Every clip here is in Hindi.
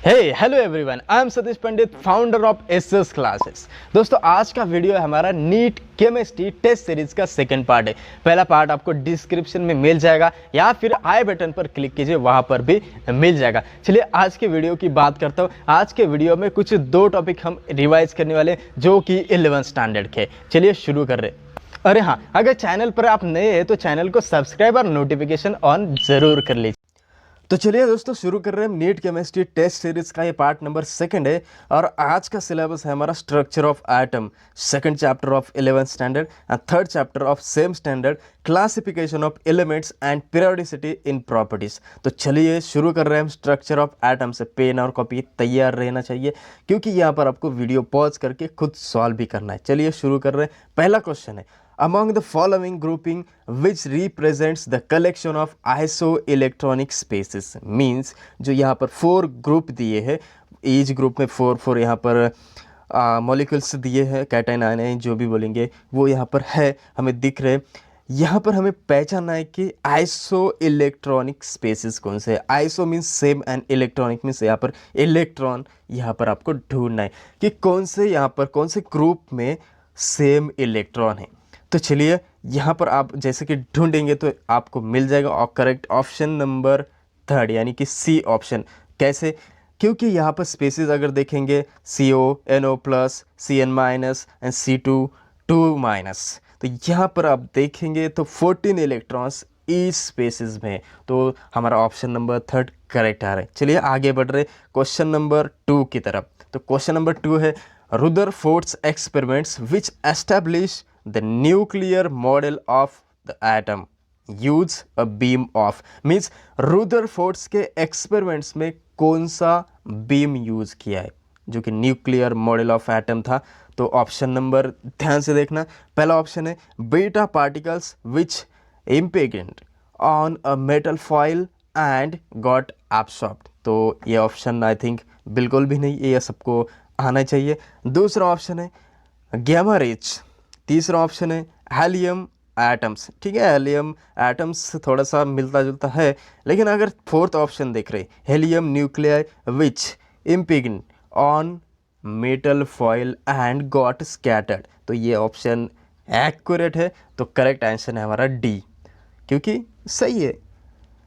Hello everyone, I am Satish Pandit, founder of SS classes. दोस्तों, आज का वीडियो हमारा नीट केमिस्ट्री टेस्ट सीरीज का सेकंड पार्ट है। पहला पार्ट आपको डिस्क्रिप्शन में मिल जाएगा या फिर आई बटन पर क्लिक कीजिए, वहां पर भी मिल जाएगा। चलिए आज के वीडियो की बात करता हूँ। आज के वीडियो में कुछ दो टॉपिक हम रिवाइज करने वाले जो कि 11th स्टैंडर्ड के। चलिए शुरू कर रहे। अरे हाँ, अगर चैनल पर आप नए हैं तो चैनल को सब्सक्राइब और नोटिफिकेशन ऑन जरूर कर लीजिए। तो चलिए दोस्तों, शुरू कर रहे हैं नीट केमिस्ट्री टेस्ट सीरीज का। ये पार्ट नंबर सेकंड है और आज का सिलेबस है हमारा structure of atom, second chapter of 11th standard and third chapter of same standard, classification of elements and periodicity in properties. तो चलिए शुरू कर रहे हैं हम स्ट्रक्चर ऑफ एटम से। पेन और कॉपी तैयार रहना चाहिए क्योंकि यहाँ पर आपको वीडियो पॉज करके खुद सॉल्व भी करना है। चलिए शुरू कर रहे हैं। पहला क्वेश्चन है, among the following grouping which represents the collection of isoelectronic spaces, means जो यहाँ पर 4 ग्रुप दिए हैं, ईच ग्रुप में 4 यहाँ पर मॉलिक्यूल्स दिए हैं, कैटायन आयन जो भी बोलेंगे वो यहाँ पर है, हमें दिख रहे। यहाँ पर हमें पहचानना है कि आइसो इलेक्ट्रॉनिक स्पेसिस कौन से है। Iso means same and electronic means यहाँ पर इलेक्ट्रॉन, यहाँ पर आपको ढूंढना है कि कौन से यहाँ पर कौन से ग्रुप में सेम इलेक्ट्रॉन है। तो चलिए यहाँ पर आप जैसे कि ढूंढेंगे तो आपको मिल जाएगा और करेक्ट ऑप्शन नंबर 3 यानी कि सी ऑप्शन। कैसे? क्योंकि यहाँ पर स्पेसिस अगर देखेंगे CO, NO plus, CN minus and C2 2 minus, तो यहाँ पर आप देखेंगे तो 14 इलेक्ट्रॉन्स इस स्पेसिस में, तो हमारा ऑप्शन नंबर 3 करेक्ट आ रहा है। चलिए आगे बढ़ रहे क्वेश्चन नंबर 2 की तरफ। तो क्वेश्चन नंबर 2 है, Rutherford's experiments which establish the nuclear model of the atom use a beam of, means रुदरफोर्ड्स के एक्सपेरिमेंट्स में कौन सा बीम यूज किया है जो कि न्यूक्लियर मॉडल ऑफ एटम था। तो ऑप्शन नंबर ध्यान से देखना। पहला ऑप्शन है beta particles which impinged on a metal foil and got absorbed. तो ये ऑप्शन आई थिंक बिल्कुल भी नहीं, ये सबको आना चाहिए। दूसरा ऑप्शन है गैमा रेज। तीसरा ऑप्शन है हेलियम एटम्स। ठीक है, हेलियम एटम्स थोड़ा सा मिलता जुलता है, लेकिन अगर फोर्थ ऑप्शन देख रहे helium nuclei which impinge on metal foil and got scattered, तो ये ऑप्शन एक्यूरेट है। तो करेक्ट आंसर है हमारा डी, क्योंकि सही है।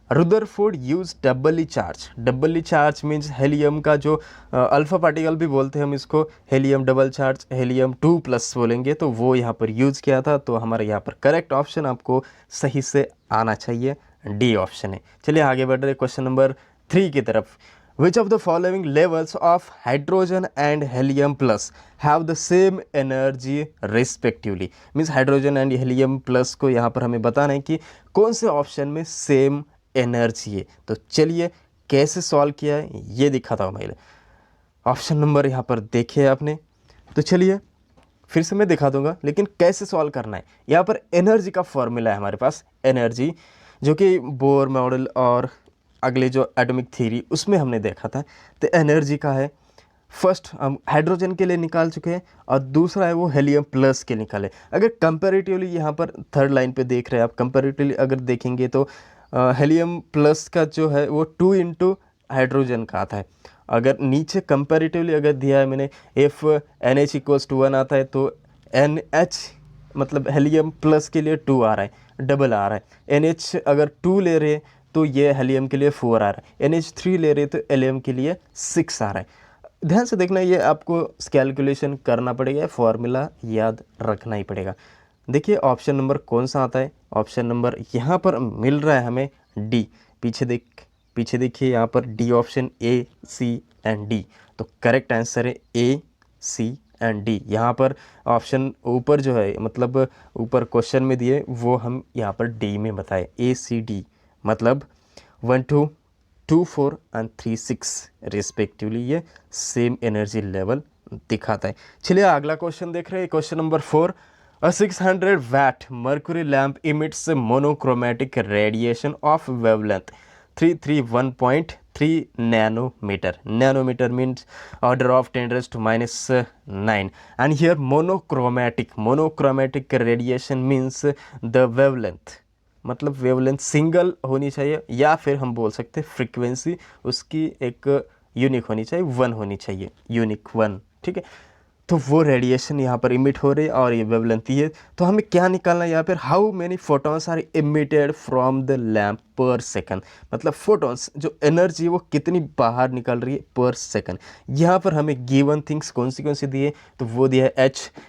Rutherford use doubly charged. Doubly charged means helium का जो अल्फा पार्टिकल भी बोलते हैं हम इसको, हेलियम डबल चार्ज, हेलियम 2+ बोलेंगे, तो वो यहाँ पर यूज़ किया था। तो हमारे यहाँ पर करेक्ट ऑप्शन आपको सही से आना चाहिए, डी ऑप्शन है। चलिए आगे बढ़ रहे क्वेश्चन नंबर 3 की तरफ। Which of the following levels of hydrogen and helium plus have the same energy respectively? Means hydrogen and helium plus को यहाँ पर हमें बताना है कि कौन से ऑप्शन में सेम एनर्जी है। तो चलिए कैसे सॉल्व किया है ये दिखाता हूँ मैं। ऑप्शन नंबर यहाँ पर देखिए आपने, तो चलिए फिर से मैं दिखा दूंगा, लेकिन कैसे सॉल्व करना है। यहाँ पर एनर्जी का फॉर्मूला है हमारे पास, एनर्जी जो कि बोर मॉडल और अगले जो एटॉमिक थ्योरी उसमें हमने देखा था। तो एनर्जी का है, फर्स्ट हम हाइड्रोजन के लिए निकाल चुके हैं और दूसरा है वो हेलियम प्लस के निकाले। अगर कंपैरेटिवली यहाँ पर थर्ड लाइन पे देख रहे हैं आप, कंपैरेटिवली अगर देखेंगे तो हेलियम प्लस का जो है वो 2 इंटू हाइड्रोजन का आता है। अगर नीचे कंपैरेटिवली अगर दिया है मैंने, इफ़ NH = 1 आता है तो NH मतलब हेलियम प्लस के लिए 2 आ रहा है, डबल आ रहा है। NH अगर 2 ले रहे हैं तो ये हेलियम के लिए 4 आ रहा है, NH3 ले रहे तो हेलियम के लिए 6 आ रहा है। ध्यान से देखना, ये आपको कैलकुलेशन करना पड़ेगा, फॉर्मूला याद रखना ही पड़ेगा। देखिए ऑप्शन नंबर कौन सा आता है। ऑप्शन नंबर यहाँ पर मिल रहा है हमें डी। पीछे देखिए यहाँ पर D option, A, C and D। तो करेक्ट आंसर है A, C एंड D। यहाँ पर ऑप्शन ऊपर जो है, मतलब ऊपर क्वेश्चन में दिए वो हम यहाँ पर D में बताए, A, C, D, मतलब 1, 2, 2, 4 एंड 3, 6 रिस्पेक्टिवली ये सेम एनर्जी लेवल दिखाता है। चलिए अगला क्वेश्चन देख रहे हैं, question number 4। A 600 watt mercury lamp emits a monochromatic radiation of wavelength 331.3 nanometer. Nanometer means order of 10⁻⁹ and here monochromatic radiation means the wavelength, मतलब वेवलेंथ सिंगल होनी चाहिए या फिर हम बोल सकते हैं फ्रीक्वेंसी उसकी एक यूनिक होनी चाहिए, 1 होनी चाहिए, यूनिक 1, ठीक है। तो वो रेडिएशन यहाँ पर इमिट हो रही है और ये वेवलेंथ ये। तो हमें क्या निकालना है यहाँ पर, how many photons are emitted from the lamp per second, मतलब फोटॉन्स जो एनर्जी है वो कितनी बाहर निकल रही है पर सेकंड। यहाँ पर हमें गिवन थिंग्स कौन सी दिए, तो वो दिया है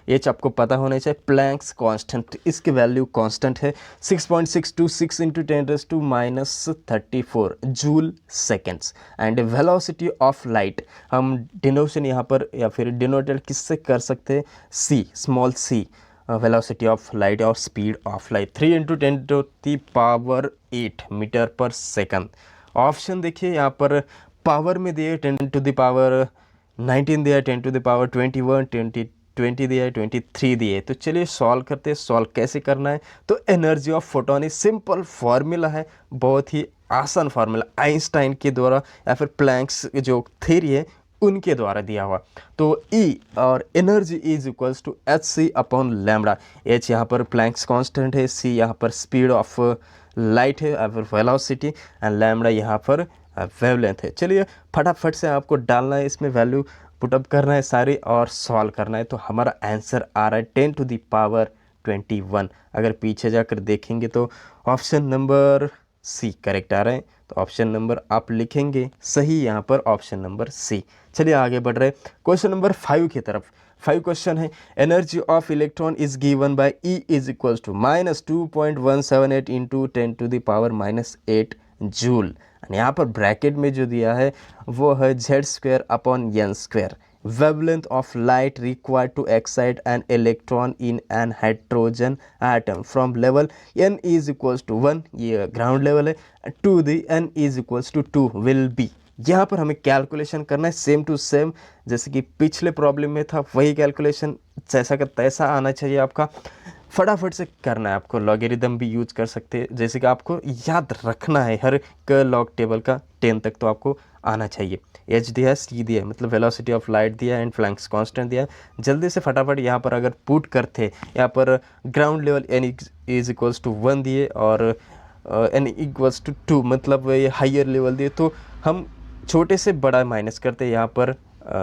एच आपको पता होना चाहिए, प्लैंक्स कांस्टेंट, इसकी वैल्यू कांस्टेंट है 6.626 into 10⁻⁻34 joule seconds. And velocity of light हम डिनोशन यहाँ पर या फिर डिनोटेड किससे कर सकते हैं, C, small C, velocity of light और speed of light 3 into 10⁸ metre per second. Option देखिए यहाँ पर पावर में दिए 10⁻19 दिया, 10⁻21, 20 दिया है, 23 दिए है। तो चलिए सॉल्व करते हैं। सॉल्व कैसे करना है, तो energy of photon is simple formula है, बहुत ही आसान फार्मूला, आइंस्टाइन के द्वारा या फिर प्लैंक्स जो थ्योरी है उनके द्वारा दिया हुआ। तो E और energy is equals to hc upon lambda. h यहाँ पर प्लैंक्स कांस्टेंट है, c यहाँ पर स्पीड ऑफ लाइट है या फिर वेलोसिटी, एंड लैम्बडा यहाँ पर वेवलेंथ है। चलिए फटाफट से आपको डालना है, इसमें वैल्यू पुटअप करना है सारी और सॉल्व करना है। तो हमारा आंसर आ रहा है 10⁻21। अगर पीछे जाकर देखेंगे तो ऑप्शन नंबर सी करेक्ट आ रहा है, तो ऑप्शन नंबर आप लिखेंगे सही यहाँ पर, ऑप्शन नंबर सी। चलिए आगे बढ़ रहे क्वेश्चन नंबर 5 की तरफ। 5 क्वेश्चन है, energy of electron is given by E is equals to -2.178 into 10⁻⁻8 joule. यहाँ पर ब्रैकेट में जो दिया है वो है z² upon n², wavelength of light required to excite an electron in an hydrogen atom from level n is equals to 1, ये ग्राउंड लेवल है, to the n is equals to 2 will be। यहाँ पर हमें कैलकुलेशन करना है सेम टू सेम, जैसे कि पिछले प्रॉब्लम में था वही कैलकुलेशन जैसा का तैसा आना चाहिए आपका। फटाफट से करना है आपको, लॉगरिदम भी यूज कर सकते हैं, जैसे कि आपको याद रखना है हर लॉग टेबल का 10 तक तो आपको आना चाहिए। एच दिया है, सी दिया है, मतलब वेलोसिटी ऑफ लाइट दिया है एंड प्लैंक्स कांस्टेंट दिया है। जल्दी से फटाफट यहाँ पर अगर पुट करते, यहाँ पर ground level n is equals to 1 दिए और एन इक्वल्स टू 2, मतलब ये हाइयर लेवल दिए, तो हम छोटे से बड़ा माइनस करते हैं। यहाँ पर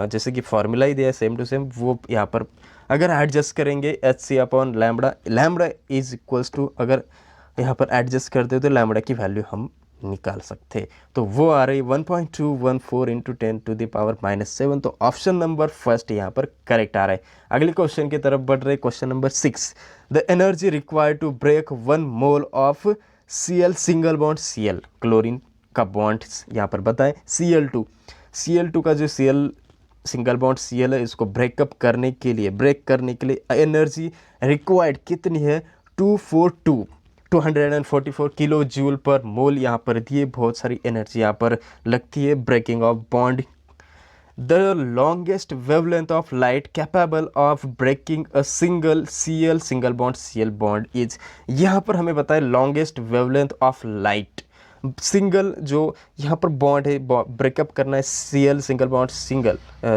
जैसे कि फार्मूला ही दिया है सेम टू सेम, वो यहाँ पर अगर एडजस्ट करेंगे hc upon lambda, lambda is equals to, अगर यहाँ पर एडजस्ट करते तो लैम्बडा की वैल्यू हम निकाल सकते, तो वो आ रही 1.214 इंटू 10⁻⁻7। तो ऑप्शन नंबर फर्स्ट यहाँ पर करेक्ट आ रहा है। अगले क्वेश्चन की तरफ बढ़ रहे, question number 6, the energy required to break 1 mole of Cl single bond Cl, chlorine का बॉन्ड यहाँ पर बताएं, Cl2 का जो Cl सिंगल बॉन्ड Cl है, इसको ब्रेक करने के लिए एनर्जी रिक्वायर्ड कितनी है, 244 किलो जूल पर मोल यहाँ पर दिए। बहुत सारी एनर्जी यहाँ पर लगती है breaking of bond. The longest wavelength of light capable of breaking a single bond is, यहाँ पर हमें बताया longest wavelength of light, single जो यहाँ पर बॉन्ड है ब्रेकअप करना है Cl सिंगल बॉन्ड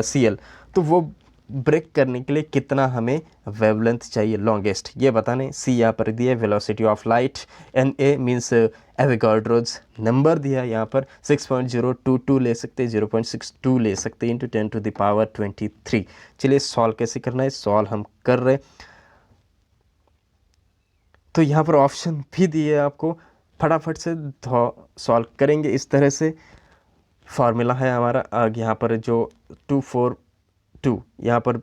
Cl, तो वो ब्रेक करने के लिए कितना हमें वेवलेंथ चाहिए लॉन्गेस्ट, ये बताने। सी यहाँ पर दिया velocity of light, Na means Avogadro's number दिया यहाँ पर 6.022 ले सकते, 0.62 ले सकते इंटू 10⁻23। चलिए सॉल्व कैसे करना है, सॉल्व हम कर रहे। तो यहाँ पर ऑप्शन भी दिए आपको, फटाफट से सॉल्व करेंगे। इस तरह से फार्मूला है हमारा, यहाँ पर जो 242 यहाँ पर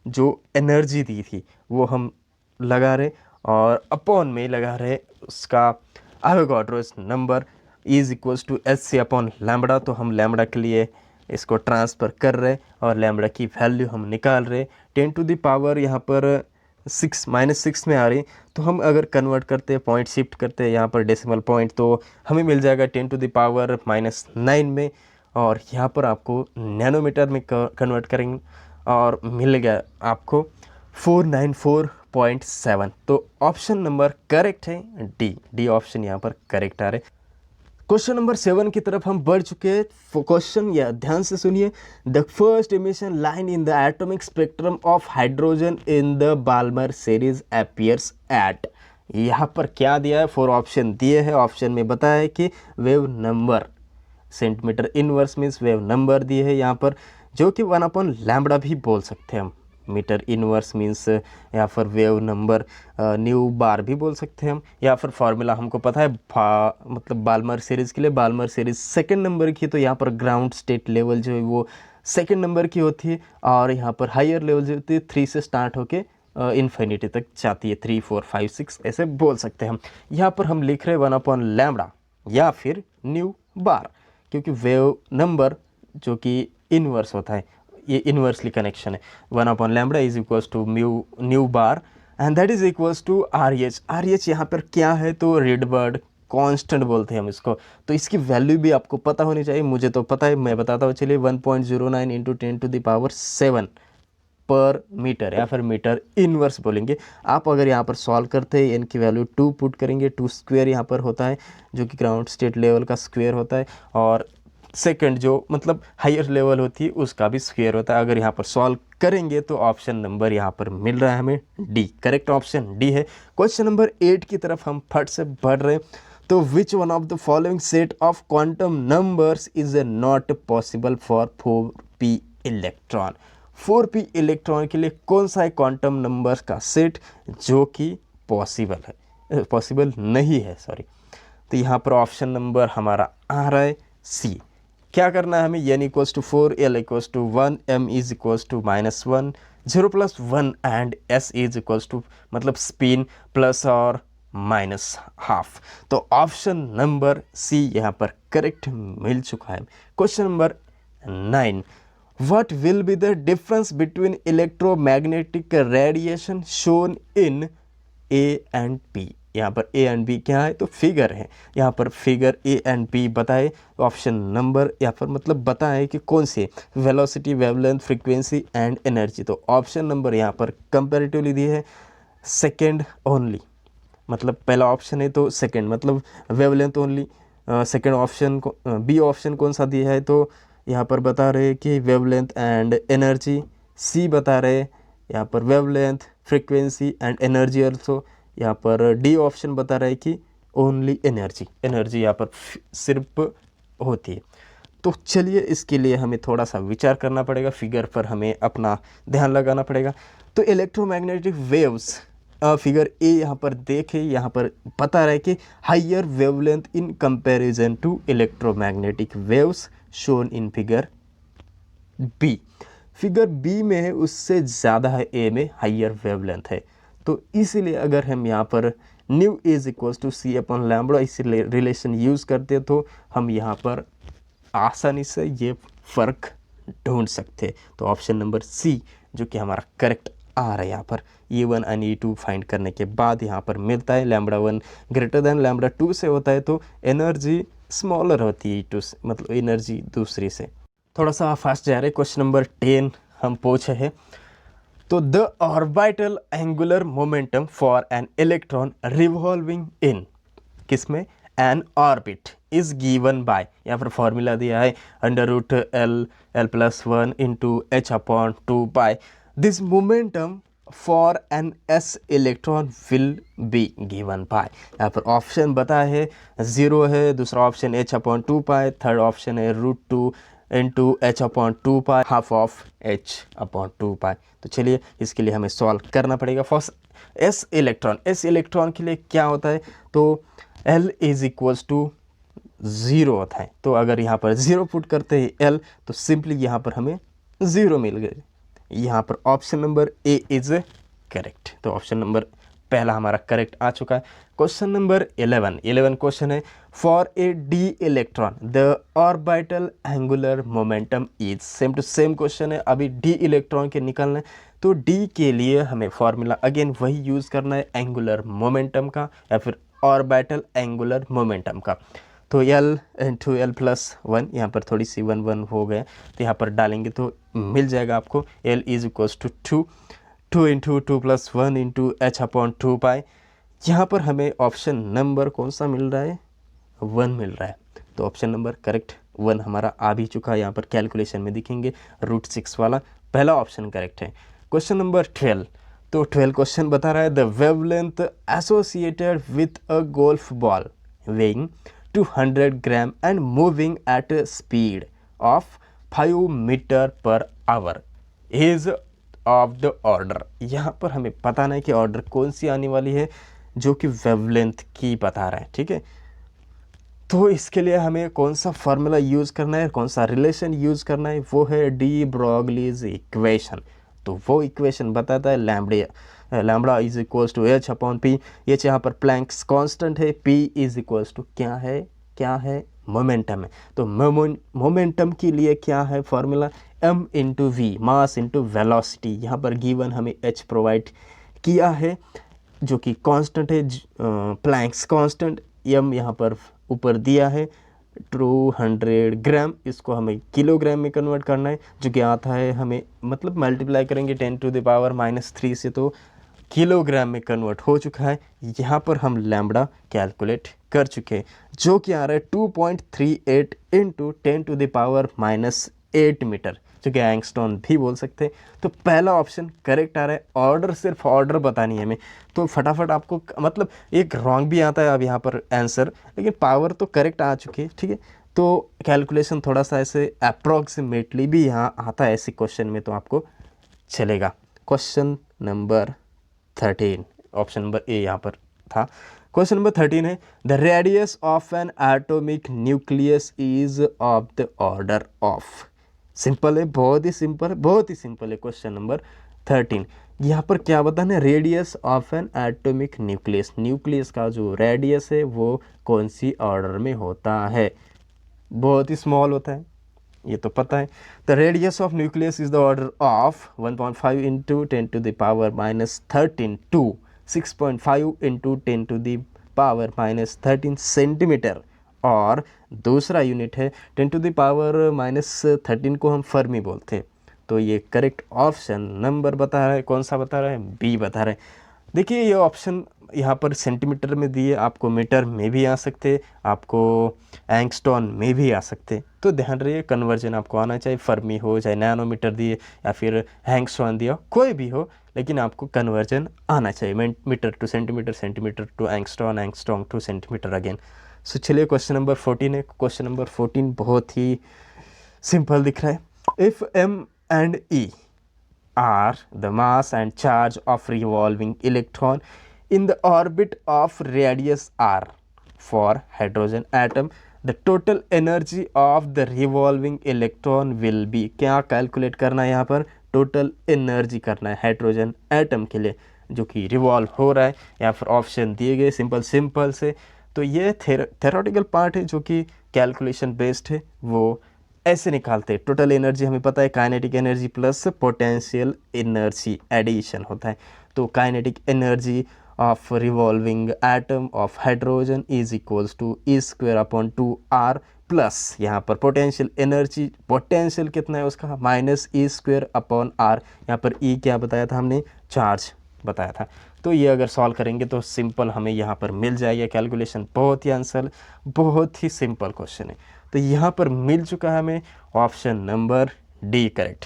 जो एनर्जी दी थी वो हम लगा रहे और अपॉन में लगा रहे उसका Avogadro's number is equals to hc upon lambda. तो हम लैम्बडा के लिए इसको ट्रांसफ़र कर रहे और लैम्बडा की वैल्यू हम निकाल रहे। 10⁻, यहाँ पर 6 में आ रही, तो हम अगर कन्वर्ट करते हैं, पॉइंट शिफ्ट करते हैं यहाँ पर डेसिमल पॉइंट, तो हमें मिल जाएगा 10⁻⁻9 में, और यहाँ पर आपको नैनोमीटर में कन्वर्ट करेंगे और मिल गया आपको 494.7। तो ऑप्शन नंबर करेक्ट है डी ऑप्शन यहाँ पर करेक्ट आ रहे। क्वेश्चन नंबर 7 की तरफ हम बढ़ चुके हैं। क्वेश्चन या ध्यान से सुनिए, the first emission line in the atomic spectrum of hydrogen in the Balmer series appears at, यहाँ पर क्या दिया है, 4 ऑप्शन दिए हैं। ऑप्शन में बताया है कि wave number centimetre inverse means wave number दिए है यहाँ पर, जो कि 1/λ भी बोल सकते हैं हम। मीटर इनवर्स मीन्स या फिर वेव नंबर न्यू बार भी बोल सकते हैं हम, या फिर फार्मूला हमको पता है मतलब बाल्मर सीरीज़ के लिए, बाल्मर सीरीज़ सेकंड नंबर की, तो यहाँ पर ग्राउंड स्टेट लेवल जो है वो सेकंड नंबर की होती है, और यहाँ पर हायर लेवल जो होती है 3 से स्टार्ट होके इन्फिनिटी तक जाती है, 3 4 5 6 ऐसे बोल सकते हैं हम। यहाँ पर हम लिख रहे हैं 1/λ या फिर न्यू बार, क्योंकि वेव नंबर जो कि इनवर्स होता है, ये इनवर्सली कनेक्शन है। 1/λ is equals to nu bar and that is equals to RH। RH यहाँ पर क्या है, तो रेडबर्ड कांस्टेंट बोलते हैं हम इसको, तो इसकी वैल्यू भी आपको पता होनी चाहिए। मुझे तो पता है, मैं बताता हूँ चलिए। 1.09 इंटू 10⁻7 पर मीटर या फिर मीटर इनवर्स बोलेंगे। आप अगर यहाँ पर सॉल्व करते हैं, एन की वैल्यू 2 पुट करेंगे, 2 स्क्वायर यहाँ पर होता है जो कि ग्राउंड स्टेट लेवल का स्क्वायर होता है, और सेकंड जो मतलब हायर लेवल होती है उसका भी स्क्वायर होता है। अगर यहाँ पर सॉल्व करेंगे तो ऑप्शन नंबर यहाँ पर मिल रहा है हमें डी, करेक्ट ऑप्शन डी है। क्वेश्चन नंबर 8 की तरफ हम फट से बढ़ रहे हैं। तो which one of the following set of quantum numbers is not possible for 4p electron. 4p electron के लिए कौन सा है क्वांटम नंबर्स का सेट जो कि पॉसिबल नहीं है, सॉरी। तो यहाँ पर ऑप्शन नंबर हमारा आ रहा है सी। क्या करना है हमें, n equals to 4, l equals to 1, m is equals to -1, 0 + 1 and s is equals to मतलब स्पिन प्लस और -½ तो ऑप्शन नंबर सी यहाँ पर करेक्ट मिल चुका है। Question number 9, what will be the difference between electromagnetic radiation shown in A and P. यहाँ पर ए एंड बी क्या है, तो फिगर है। यहाँ पर फिगर ए एंड बी बताए, ऑप्शन नंबर या फिर मतलब बताए कि कौन से, velocity, wavelength, frequency and energy. तो ऑप्शन नंबर यहाँ पर कंपैरेटिवली दिए है सेकेंड ओनली, मतलब पहला ऑप्शन है तो सेकेंड मतलब वेवलेंथ ओनली। सेकेंड ऑप्शन को बी ऑप्शन कौन सा दिया है, तो यहाँ पर बता रहे कि वेवलेंथ एंड एनर्जी। सी बता रहे यहाँ पर wavelength, frequency and energy also. यहाँ पर डी ऑप्शन बता रहा है कि ओनली एनर्जी यहाँ पर सिर्फ होती है। तो चलिए इसके लिए हमें थोड़ा सा विचार करना पड़ेगा, फिगर पर हमें अपना ध्यान लगाना पड़ेगा। तो इलेक्ट्रोमैग्नेटिक वेव्स फिगर ए यहाँ पर देखें, यहाँ पर बता रहा है कि higher wavelength in comparison to electromagnetic waves shown in figure B. Figure B में है उससे ज़्यादा है ए में हायर वेवलेंथ है। तो इसीलिए अगर हम यहाँ पर new is equals to c/λ इस रिलेशन यूज़ करते तो हम यहाँ पर आसानी से ये फ़र्क ढूंढ सकते। तो ऑप्शन नंबर सी जो कि हमारा करेक्ट आ रहा है यहाँ पर, E1 एंड E2 फाइंड करने के बाद यहाँ पर मिलता है λ1 ग्रेटर देन λ2 से होता है तो एनर्जी स्मॉलर होती है E2 से, मतलब एनर्जी दूसरी से। थोड़ा सा फास्ट जा रहे। क्वेश्चन नंबर 10 हम पूछे हैं। तो the orbital angular momentum for an electron revolving in किसमें, an orbit is given by, यहाँ पर फॉर्मूला दिया है √L+1 into h/2π। This momentum for an s electron will be given by. यहाँ पर ऑप्शन बता है 0 है, दूसरा ऑप्शन h/2π, थर्ड ऑप्शन है √2 into h/2π, half of h/2π। तो चलिए इसके लिए हमें सॉल्व करना पड़ेगा। फर्स्ट s इलेक्ट्रॉन के लिए क्या होता है, तो L इज इक्वल्स टू 0 होता है। तो अगर यहाँ पर 0 पुट करते हैं L तो सिंपली यहाँ पर हमें 0 मिल गए। यहाँ पर option number A is correct. तो ऑप्शन नंबर पहला हमारा करेक्ट आ चुका है। क्वेश्चन नंबर 11 क्वेश्चन है, for a d electron the orbital angular momentum is, same to same question है। अभी डी इलेक्ट्रॉन के निकलना है तो डी के लिए हमें फॉर्मूला अगेन वही यूज़ करना है, एंगुलर मोमेंटम का या फिर ऑर्बिटल एंगुलर मोमेंटम का। तो L इंटू L+1, यहाँ पर थोड़ी सी 1 हो गया तो यहाँ पर डालेंगे तो मिल जाएगा आपको L is equals to 2 into 2+1 into h/2π। यहाँ पर हमें ऑप्शन नंबर कौन सा मिल रहा है, 1 मिल रहा है। तो ऑप्शन नंबर करेक्ट 1 हमारा आ भी चुका है। यहाँ पर कैलकुलेशन में दिखेंगे √6 वाला पहला ऑप्शन करेक्ट है। क्वेश्चन नंबर 12, तो 12 क्वेश्चन बता रहा है the wavelength associated with a golf ball weighing 100 gram and moving at speed of 5 metre per hour is of the order. यहाँ पर हमें पता नहीं कि ऑर्डर कौन सी आने वाली है, जो कि वेवलेंथ की बता रहा है, ठीक है। तो इसके लिए हमें कौन सा फार्मूला यूज़ करना है, कौन सा रिलेशन यूज़ करना है, वो है डी ब्रोगलीज इक्वेशन। तो वो इक्वेशन बताता है lambda is equals to h upon p. H यहाँ पर प्लैंक्स कांस्टेंट है, पी इज इक्वल्स टू क्या है मोमेंटम है। तो मोमेंटम के लिए क्या है formula, m into v, mass into velocity. यहाँ पर गिवन हमें एच प्रोवाइड किया है जो कि कांस्टेंट है, प्लैंक्स कांस्टेंट। एम यहाँ पर ऊपर दिया है 200 ग्राम, इसको हमें किलोग्राम में कन्वर्ट करना है, जो कि आता है हमें, मतलब मल्टीप्लाई करेंगे 10⁻³ से, तो किलोग्राम में कन्वर्ट हो चुका है। यहाँ पर हम लैम्बडा कैलकुलेट कर चुके हैं, जो कि आ रहा है 2.38 इंटू 10⁻⁸ मीटर, जो कि एंगस्ट्रॉन भी बोल सकते हैं। तो पहला ऑप्शन करेक्ट आ रहा है। ऑर्डर, सिर्फ ऑर्डर बतानी है हमें, तो फटाफट आपको, मतलब एक रॉन्ग भी आता है अब यहाँ पर आंसर, लेकिन पावर तो करेक्ट आ चुकी है, ठीक है। तो कैलकुलेशन थोड़ा सा ऐसे अप्रॉक्सीमेटली भी यहाँ आता है ऐसे क्वेश्चन में, तो आपको चलेगा। क्वेश्चन नंबर 13, ऑप्शन नंबर ए यहाँ पर था। क्वेश्चन नंबर 13 है, the radius of N atomic nucleus is of the order of. Simple है, बहुत ही सिंपल है क्वेश्चन नंबर 13। यहाँ पर क्या बताना है, radius of N atomic nucleus. Nucleus का जो रेडियस है वो कौन सी ऑर्डर में होता है, बहुत ही स्मॉल होता है, ये तो पता है। The radius of nucleus is the order of 1.5 into 10⁻⁻13 to 6.5 into 10⁻⁻13 centimetre. और दूसरा यूनिट है 10⁻⁻13 को हम फर्मी बोलते हैं। तो ये करेक्ट ऑप्शन नंबर बता रहा है, कौन सा बता रहा है, बी बता रहा है। देखिए ये ऑप्शन यहाँ पर सेंटीमीटर में दिए, आपको मीटर में भी आ सकते, आपको एंगस्ट्रॉन में भी आ सकते। तो ध्यान रहिए, कन्वर्जन आपको आना चाहिए, फर्मी हो चाहे नैनोमीटर दिए या फिर एंगस्ट्रॉन दिया, कोई भी हो, लेकिन आपको कन्वर्जन आना चाहिए, metre to centimetre, centimetre to angstrom, angstrom to centimetre again. So चलिए क्वेश्चन नंबर 14 है। क्वेश्चन नंबर 14 बहुत ही सिंपल दिख रहा है। If m and e are the mass and charge of revolving electron in the orbit of radius r for hydrogen atom, the total energy of the revolving electron will be। क्या कैलकुलेट करना है यहाँ पर, टोटल एनर्जी करना है हाइड्रोजन एटम के लिए जो कि रिवॉल्व हो रहा है, या फिर ऑप्शन दिए गए सिंपल से। तो ये थेरोटिकल पार्ट है जो कि कैलकुलेशन बेस्ड है, वो ऐसे निकालते हैं। टोटल एनर्जी हमें पता है kinetic energy plus potential energy addition होता है। तो kinetic energy of revolving atom of hydrogen is equals to E²/2R plus यहाँ पर पोटेंशियल एनर्जी, पोटेंशियल कितना है उसका, -E²/R। यहाँ पर E क्या बताया था हमने, चार्ज बताया था। तो ये अगर सॉल्व करेंगे तो सिंपल हमें यहाँ पर मिल जाएगा कैलकुलेशन, बहुत ही आंसर, बहुत ही सिंपल क्वेश्चन है। तो यहाँ पर मिल चुका है हमें option number D correct.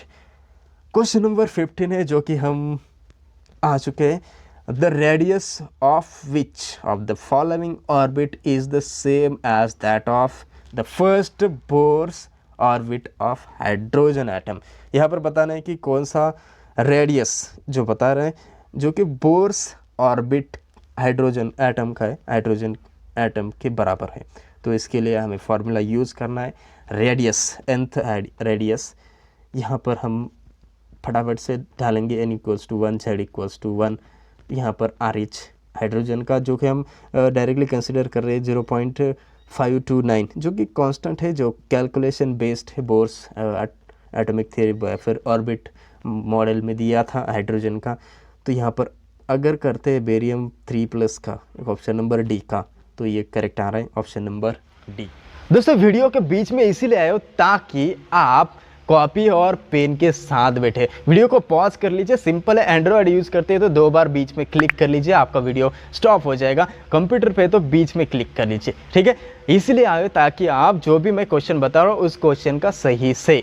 Question number 15 है जो कि हम आ चुके हैं। The radius of which of the following orbit is the same as that of the first Bohr's orbit of hydrogen atom. यहाँ पर बताना है कि कौन सा रेडियस जो बता रहे हैं जो कि बोर्स ऑर्बिट हाइड्रोजन एटम का है, हाइड्रोजन एटम के बराबर है। तो इसके लिए हमें फार्मूला यूज़ करना है रेडियस, nth रेडियस। यहाँ पर हम फटाफट से डालेंगे n = 1, z = 1। यहाँ पर RH हाइड्रोजन का जो कि हम डायरेक्टली कंसिडर कर रहे हैं 0.529, जो कि कांस्टेंट है, जो कैलकुलेशन बेस्ड है, बोर्स एटॉमिक थ्योरी फिर ऑर्बिट मॉडल में दिया था हाइड्रोजन का। तो यहाँ पर अगर करते हैं बेरियम 3+ का, ऑप्शन नंबर डी का, तो ये करेक्ट आ रहा है ऑप्शन नंबर डी। दोस्तों वीडियो के बीच में इसीलिए आए हो ताकि आप कॉपी और पेन के साथ बैठे। वीडियो को पॉज कर लीजिए, सिंपल है। एंड्रॉयड यूज़ करते हैं तो 2 बार बीच में क्लिक कर लीजिए, आपका वीडियो स्टॉप हो जाएगा। कंप्यूटर पे तो बीच में क्लिक कर लीजिए, ठीक है। इसीलिए आए हो ताकि आप जो भी मैं क्वेश्चन बता रहा हूँ उस क्वेश्चन का सही से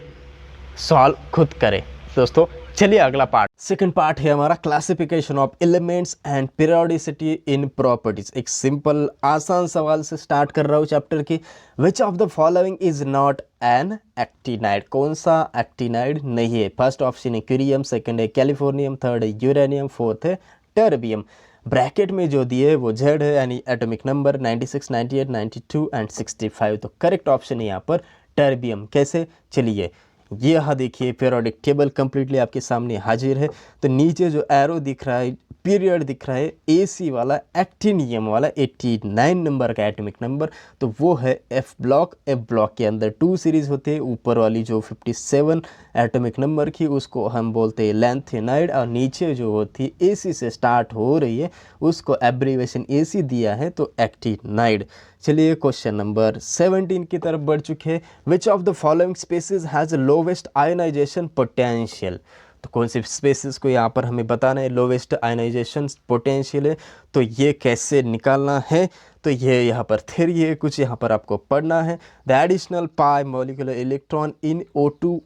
सॉल्व खुद करें। दोस्तों चलिए अगला पार्ट, सेकंड पार्ट है हमारा classification of elements and periodicity in properties. एक सिंपल आसान सवाल से स्टार्ट कर रहा हूँ चैप्टर की। विच of the following is not an actinide, कौन सा एक्टिनाइड नहीं है? फर्स्ट ऑप्शन है क्यूरियम, सेकंड है कैलिफोर्नियम, थर्ड है यूरेनियम, फोर्थ है टर्बियम। ब्रैकेट में जो दिए वो जेड है, यानी एटॉमिक नंबर 96, 98, 92 एंड 65। तो करेक्ट ऑप्शन है यहाँ पर टर्बियम। कैसे? चलिए ये यहाँ देखिए पीरियोडिक टेबल कंप्लीटली आपके सामने हाजिर है। तो नीचे जो एरो दिख रहा है, पीरियड दिख रहा है, एसी वाला एक्टिनियम वाला 89 नंबर का एटॉमिक नंबर, तो वो है एफ ब्लॉक। एफ ब्लॉक के अंदर 2 सीरीज होते हैं। ऊपर वाली जो 57 एटॉमिक नंबर की उसको हम बोलते हैं लैंथेनाइड, और नीचे जो होती है एसी से स्टार्ट हो रही है उसको एब्रीवेशन एसी दिया है, तो एक्टिनाइड। चलिए क्वेश्चन नंबर 17 की तरफ बढ़ चुके हैं। Which of the following species has lowest ionization potential? तो कौन सी स्पेसिस को यहाँ पर हमें बताना है लोवेस्ट आयोनाइजेशन पोटेंशियल है। तो ये कैसे निकालना है? तो ये यहाँ पर थ्योरी है, कुछ यहाँ पर आपको पढ़ना है। The additional pi molecular electron in O2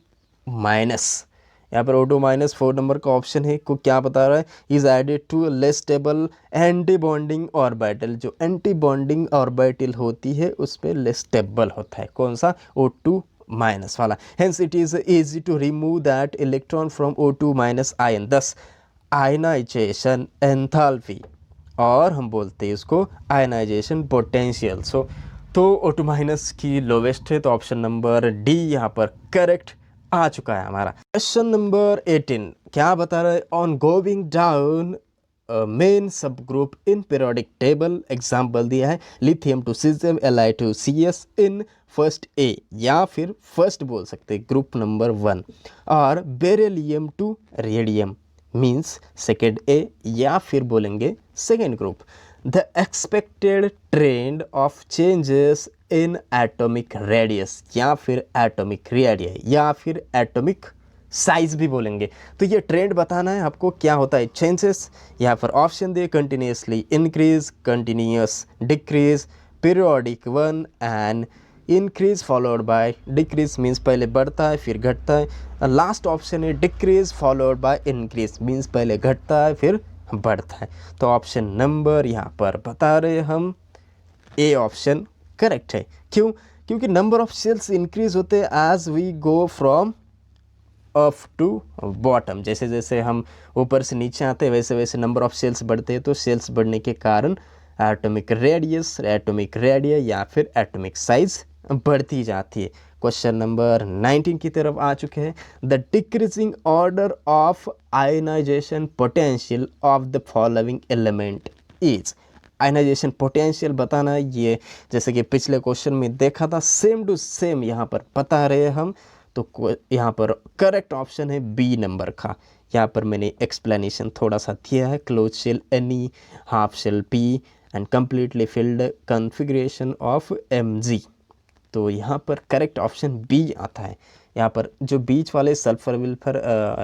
minus, यहाँ पर O2 माइनस 4 नंबर का ऑप्शन है, को क्या बता रहा है? Is added to less stable anti bonding orbital. जो एंटी बॉन्डिंग ऑर्बिटल होती है उसमें लेस स्टेबल होता है। कौन सा? O2 माइनस वाला। Hence it is easy to remove that electron from O2 minus ion, thus ionization enthalpy, और हम बोलते हैं इसको आयनाइजेशन पोटेंशियल। सो तो O2 माइनस की लोवेस्ट है, तो ऑप्शन नंबर डी यहाँ पर करेक्ट आ चुका है हमारा। क्वेश्चन नंबर 18 क्या बता रहा है? On going down main sub group in periodic table, example दिया है lithium to caesium, Li to CS in first A, या फिर फर्स्ट बोल सकते हैं ग्रुप नंबर 1, और beryllium to radium means second A, या फिर बोलेंगे second group. The expected trend of changes in atomic radius, या फिर एटॉमिक रेडियस, या फिर एटॉमिक साइज भी बोलेंगे। तो ये ट्रेंड बताना है आपको, क्या होता है चेंजेस। यहाँ पर option they continuously increase, continuous decrease, periodic 1 and increase followed by decrease means पहले बढ़ता है फिर घटता है। लास्ट ऑप्शन है decrease followed by increase means पहले घटता है फिर बढ़ता है। तो ऑप्शन नंबर यहाँ पर बता रहे हम ए ऑप्शन करेक्ट है। क्यों? क्योंकि नंबर ऑफ सेल्स इंक्रीज होते हैं as we go from up to bottom. जैसे जैसे हम ऊपर से नीचे आते हैं वैसे वैसे नंबर ऑफ सेल्स बढ़ते हैं। तो सेल्स बढ़ने के कारण एटॉमिक रेडियस, एटॉमिक रेडिया या फिर एटॉमिक साइज बढ़ती जाती है। क्वेश्चन नंबर 19 की तरफ आ चुके हैं। The decreasing order of ionization potential of the following element is. Ionization potential बताना है, ये जैसे कि पिछले क्वेश्चन में देखा था सेम टू सेम यहाँ पर बता रहे हैं हम। तो यहाँ पर करेक्ट ऑप्शन है बी नंबर का। यहाँ पर मैंने एक्सप्लेनेशन थोड़ा सा दिया है। Close shell Ni, half shell P and completely filled configuration of Mg। तो यहाँ पर करेक्ट ऑप्शन बी आता है। यहाँ पर जो बीच वाले सल्फर विल्फर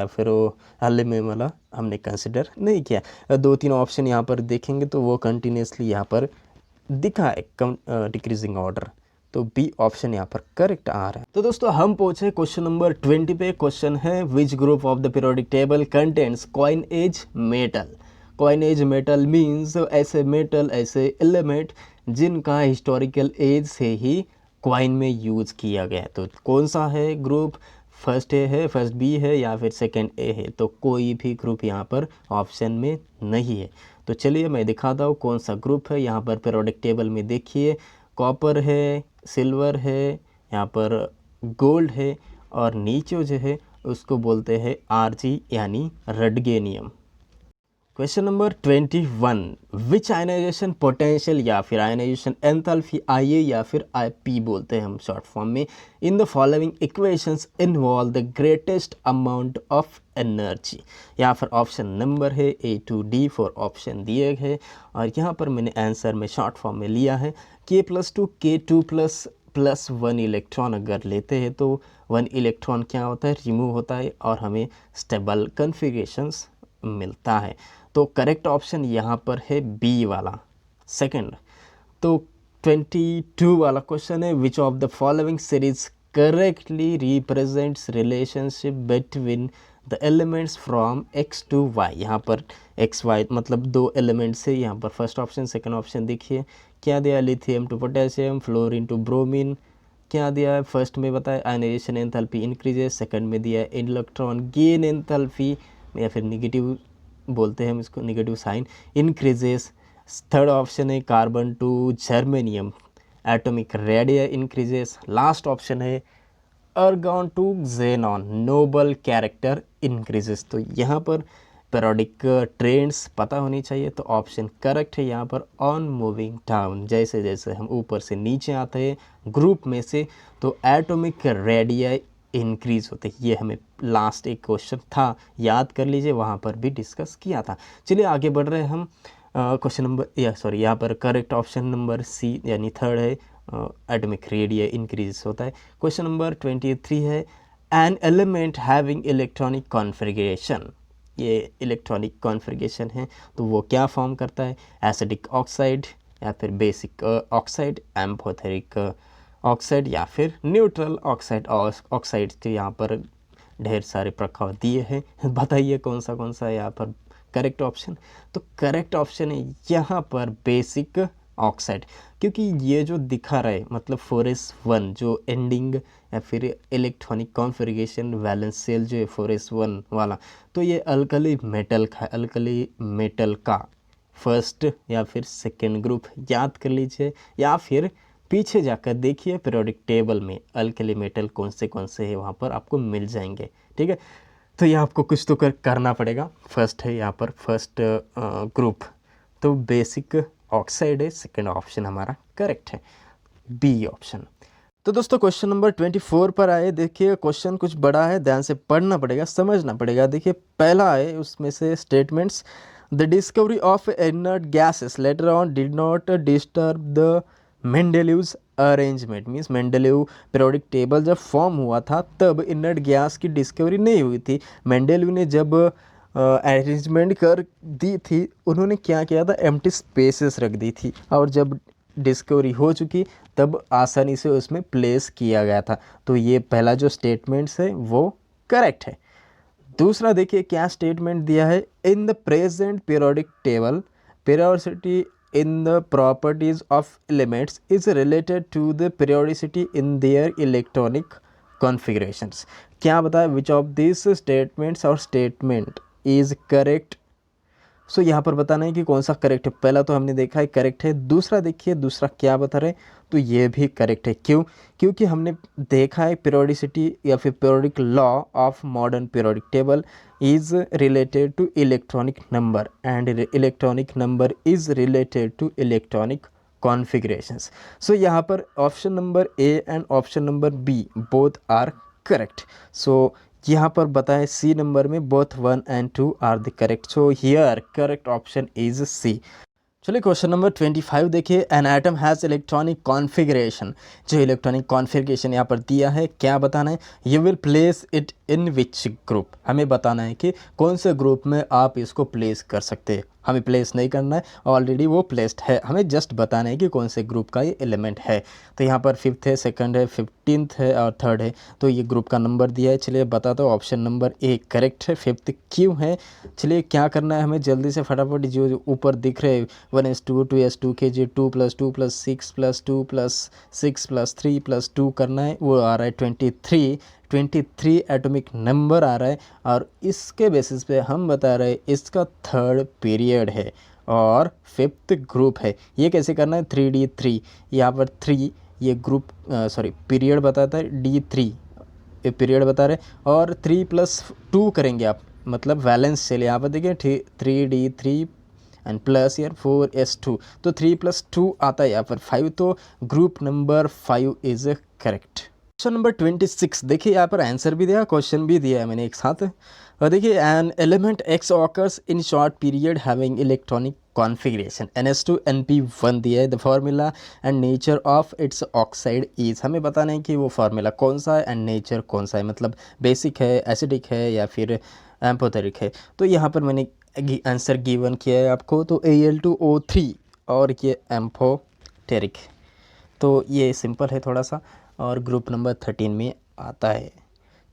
फिर वो एल्यूमिनियम वाला हमने कंसिडर नहीं किया। 2-3 ऑप्शन यहाँ पर देखेंगे तो वो कंटिन्यूसली यहाँ पर दिखा है डिक्रीजिंग ऑर्डर। तो बी ऑप्शन यहाँ पर करेक्ट आ रहा है। तो दोस्तों हम पहुंचे क्वेश्चन नंबर 20 पे। क्वेश्चन है which group of the periodic table contains coin age metal. Coin age metal means ऐसे मेटल, ऐसे एलिमेंट जिनका हिस्टोरिकल एज से ही कॉइन में यूज किया गया है। तो कौन सा है ग्रुप? फर्स्ट ए है, फर्स्ट बी है या फिर सेकेंड ए है। तो कोई भी ग्रुप यहाँ पर ऑप्शन में नहीं है। तो चलिए मैं दिखाता हूँ कौन सा ग्रुप है। यहाँ पर पीरियोडिक टेबल में देखिए कॉपर है, सिल्वर है, यहाँ पर गोल्ड है, और नीचे जो है उसको बोलते हैं Rg यानी रडगेनियम। क्वेश्चन नंबर 21 विच आयनाइजेशन पोटेंशियल या फिर आयनाइजेशन एंथैल्पी IA या फिर IP बोलते हैं हम शॉर्ट फॉर्म में, in the following equations involve the greatest amount of energy. यहाँ पर ऑप्शन नंबर है A to D 4 ऑप्शन दिए गए, और यहाँ पर मैंने आंसर में शॉर्ट फॉर्म में लिया है K+2 K2 प्लस 1 इलेक्ट्रॉन अगर लेते हैं तो 1 इलेक्ट्रॉन क्या होता है? रिमूव होता है और हमें स्टेबल कन्फिगरेशंस मिलता है। तो करेक्ट ऑप्शन यहाँ पर है बी वाला सेकंड। तो 22 वाला क्वेश्चन है which of the following series correctly represents relationship between the elements from x to y। यहाँ पर x y मतलब दो एलिमेंट्स है। यहाँ पर फर्स्ट ऑप्शन सेकंड ऑप्शन देखिए क्या दिया, lithium to potassium, fluorine to bromine. क्या दिया है, फर्स्ट में बताया आयनाइजेशन एंथैल्पी इंक्रीजेस, सेकंड में दिया है इलेक्ट्रॉन गेन एंथैल्पी या फिर निगेटिव बोलते हैं हम इसको, negative sign increases. Third option है carbon to germanium atomic radius increases. Last option है argon to xenon noble character increases. तो यहाँ पर पीरियोडिक ट्रेंड्स पता होनी चाहिए, तो ऑप्शन करेक्ट है यहाँ पर ऑन मूविंग डाउन। जैसे जैसे हम ऊपर से नीचे आते हैं ग्रुप में से तो एटॉमिक रेडियस इंक्रीज होते हैं। ये हमें लास्ट एक क्वेश्चन था, याद कर लीजिए, वहाँ पर भी डिस्कस किया था। चलिए आगे बढ़ रहे हैं हम क्वेश्चन नंबर यहाँ पर करेक्ट ऑप्शन नंबर सी यानी थर्ड है, एटॉमिक रेडियस इंक्रीज होता है। क्वेश्चन नंबर 23 है an element having electronic configuration. ये इलेक्ट्रॉनिक कॉन्फ़िगरेशन है तो वो क्या फॉर्म करता है, एसिडिक ऑक्साइड या फिर बेसिक ऑक्साइड, एम्फोथेरिक ऑक्साइड या फिर न्यूट्रल ऑक्साइड। ऑक्साइड के यहाँ पर ढेर सारे प्रकार दिए हैं, बताइए कौन सा यहाँ पर करेक्ट ऑप्शन। तो करेक्ट ऑप्शन है यहाँ पर बेसिक ऑक्साइड, क्योंकि ये जो दिखा रहा है मतलब 4s1 जो एंडिंग या फिर इलेक्ट्रॉनिक कॉन्फ़िगरेशन वैलेंस सेल जो है 4s1 वाला, तो ये अल्कली मेटल का फर्स्ट या फिर सेकेंड ग्रुप याद कर लीजिए, या फिर पीछे जाकर देखिए पीरियोडिक टेबल में अल्कली मेटल कौन से है वहाँ पर आपको मिल जाएंगे। ठीक है, तो ये आपको कुछ तो करना पड़ेगा। फर्स्ट है यहाँ पर फर्स्ट ग्रुप, तो बेसिक ऑक्साइड है, सेकेंड ऑप्शन हमारा करेक्ट है, बी ऑप्शन। तो दोस्तों क्वेश्चन नंबर 24 पर आए। देखिए क्वेश्चन कुछ बड़ा है, ध्यान से पढ़ना पड़ेगा, समझना पड़ेगा। देखिए पहला है उसमें से statements, the discovery of inert gases later on did not disturb the Mendeleev's arrangement. Means Mendeleev periodic table जब फॉर्म हुआ था तब इनर्ट गैस की डिस्कवरी नहीं हुई थी। मेंडेलीव ने जब अरेंजमेंट कर दी थी, उन्होंने क्या किया था, एम्प्टी स्पेसेस रख दी थी, और जब डिस्कवरी हो चुकी तब आसानी से उसमें प्लेस किया गया था। तो ये पहला जो स्टेटमेंट्स है वो करेक्ट है। दूसरा देखिए क्या स्टेटमेंट दिया है, in the present periodic table periodicity in the properties of elements is related to the periodicity in their electronic configurations। क्या बताया, which of these statements or statement is correct। सो यहाँ पर बताना है कि कौन सा करेक्ट है। पहला तो हमने देखा है करेक्ट है, दूसरा देखिए दूसरा क्या बता रहे, तो ये भी करेक्ट है। क्यों, क्योंकि हमने देखा है पीरियोडिसिटी या फिर periodic law of modern periodic table is related to electronic number and electronic number is related to electronic configurations. So यहाँ पर option number A and option number B both are correct. So यहाँ पर बताएं सी नंबर में both 1 and 2 are the correct. So here correct option is C. चलिए क्वेश्चन नंबर 25 देखिए, an atom has electronic configuration. जो इलेक्ट्रॉनिक कॉन्फ़िगरेशन यहाँ पर दिया है क्या बताना है, you will place it in which group. हमें बताना है कि कौन से ग्रुप में आप इसको प्लेस कर सकते हैं। हमें प्लेस नहीं करना है, ऑलरेडी वो प्लेस्ड है, हमें जस्ट बताना है कि कौन से ग्रुप का ये एलिमेंट है। तो यहाँ पर 5th है, 2nd है, 15th है और 3rd है, तो ये ग्रुप का नंबर दिया है। चलिए बता दो, ऑप्शन नंबर ए करेक्ट है, 5th क्यों है। चलिए क्या करना है हमें जल्दी से फटाफट, जो ऊपर दिख रहे 1s2 2s2 kg 2 + 2 + 6 + 2 + 6 + 3 + 2 करना है, वो आ रहा है 23 एटॉमिक नंबर आ रहा है। और इसके बेसिस पे हम बता रहे हैं इसका 3rd पीरियड है और 5th ग्रुप है। ये कैसे करना है, 3d3 यहाँ पर 3 ये ग्रुप पीरियड बताता है, d3 ये पीरियड बता रहे, और 3 + 2 करेंगे आप, मतलब वैलेंस सेल यहाँ पर देखिए 3d3 एंड प्लस यार 4s2, तो 3 + 2 आता है यहाँ पर 5, तो group number 5 is correct. Question number 26 देखिए, यहाँ पर आंसर भी दिया क्वेश्चन भी दिया है मैंने एक साथ। और देखिए an element x occurs in short period having electronic configuration NS2NP1 दिया है। The formula and nature of its oxide is. हमें बताना है कि वो फार्मूला कौन सा है एंड नेचर कौन सा है, मतलब बेसिक है, एसिडिक है या फिर एम्फोथेरिक है। तो यहाँ पर मैंने आंसर गिवन किया है आपको, तो Al2O3 और ये एम्फोटेरिक। तो ये सिंपल है थोड़ा सा। और ग्रुप नंबर 13 में आता है।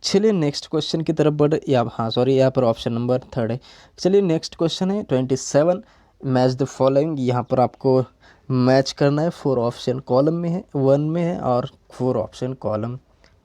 चलिए नेक्स्ट क्वेश्चन की तरफ बढ़, या हाँ सॉरी, यहाँ पर ऑप्शन नंबर 3 है। चलिए नेक्स्ट क्वेश्चन है 27, मैच द फॉलोइंग। यहाँ पर आपको मैच करना है। 4 ऑप्शन कॉलम में है, 1 में है और 4 ऑप्शन कॉलम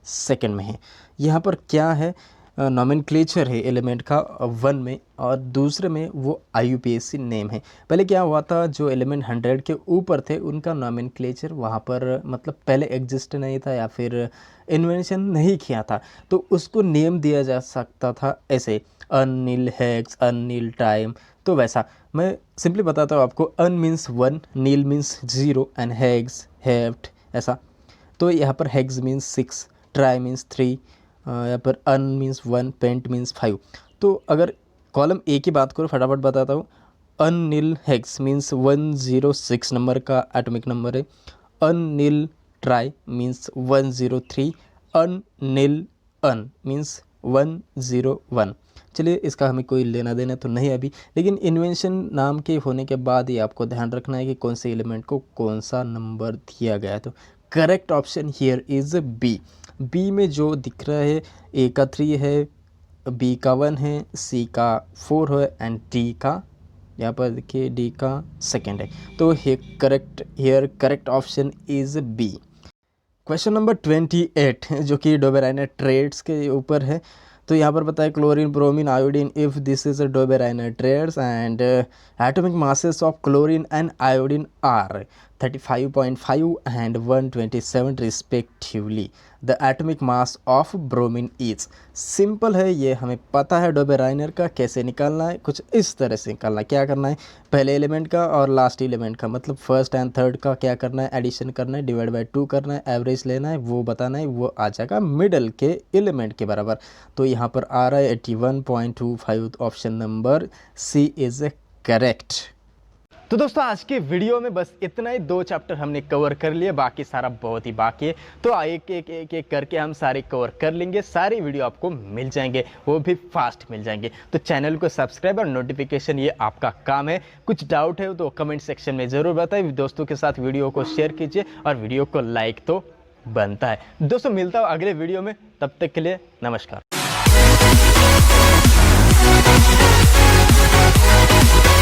सेकंड में है। यहाँ पर क्या है, नॉमेनक्लेचर है एलिमेंट का 1 में, और दूसरे में वो IUPAC नेम है। पहले क्या हुआ था, जो एलिमेंट 100 के ऊपर थे उनका नॉमेनक्लेचर वहाँ पर मतलब पहले एग्जिस्ट नहीं था या फिर इन्वेंशन नहीं किया था, तो उसको नेम दिया जा सकता था ऐसे, अननील, हेक्स, अननील, टाइम। तो वैसा मैं सिंपली बताता हूँ आपको। Un means 1, nil means 0 and hex, hept, ऐसा। तो यहाँ पर हेक्स मीन्स 6, ट्राई मीन्स 3, यहाँ पर अन मीन्स 1, पेंट मीन्स 5। तो अगर कॉलम ए की बात करो, फटाफट बताता हूँ। अननील हेक्स मीन्स 106 नंबर का एटॉमिक नंबर है। अननील ट्राई मीन्स 103, अननील अन मीन्स 101। चलिए इसका हमें कोई लेना देना तो नहीं अभी, लेकिन इन्वेंशन नाम के होने के बाद ही आपको ध्यान रखना है कि कौन से एलिमेंट को कौन सा नंबर दिया गया है। तो correct option here is B. B में जो दिख रहा है, ए का 3 है, बी का 1 है, सी का 4 है एंड डी का, यहाँ पर देखिए डी का 2 है। तो here correct option is B. Question number 28 जो कि डोबेराइनर ट्रेड्स के ऊपर है। तो यहाँ पर बताया chlorine, bromine, iodine, if this is a Dobereiner triads and atomic masses of chlorine and iodine are 35.5 and 127 respectively, the atomic mass of bromine is. Simple है, ये हमें पता है डोबेराइनर का कैसे निकालना है, कुछ इस तरह से निकालना है। क्या करना है, पहले एलिमेंट का और लास्ट एलिमेंट का, मतलब फर्स्ट एंड थर्ड का क्या करना है, एडिशन करना है, डिवाइड बाय 2 करना है, एवरेज लेना है, वो बताना है, वो आ जाएगा मिडल के एलिमेंट के बराबर। तो यहाँ पर आ रहा है 81.25, option number C is correct. तो दोस्तों आज के वीडियो में बस इतना ही, 2 चैप्टर हमने कवर कर लिए, बाकी सारा बहुत ही बाकी है। तो एक करके हम सारे कवर कर लेंगे, सारी वीडियो आपको मिल जाएंगे, वो भी फास्ट मिल जाएंगे। तो चैनल को सब्सक्राइब और नोटिफिकेशन ये आपका काम है। कुछ डाउट है तो कमेंट सेक्शन में ज़रूर बताइए, दोस्तों के साथ वीडियो को शेयर कीजिए और वीडियो को लाइक तो बनता है। दोस्तों मिलता हूँ अगले वीडियो में, तब तक के लिए नमस्कार।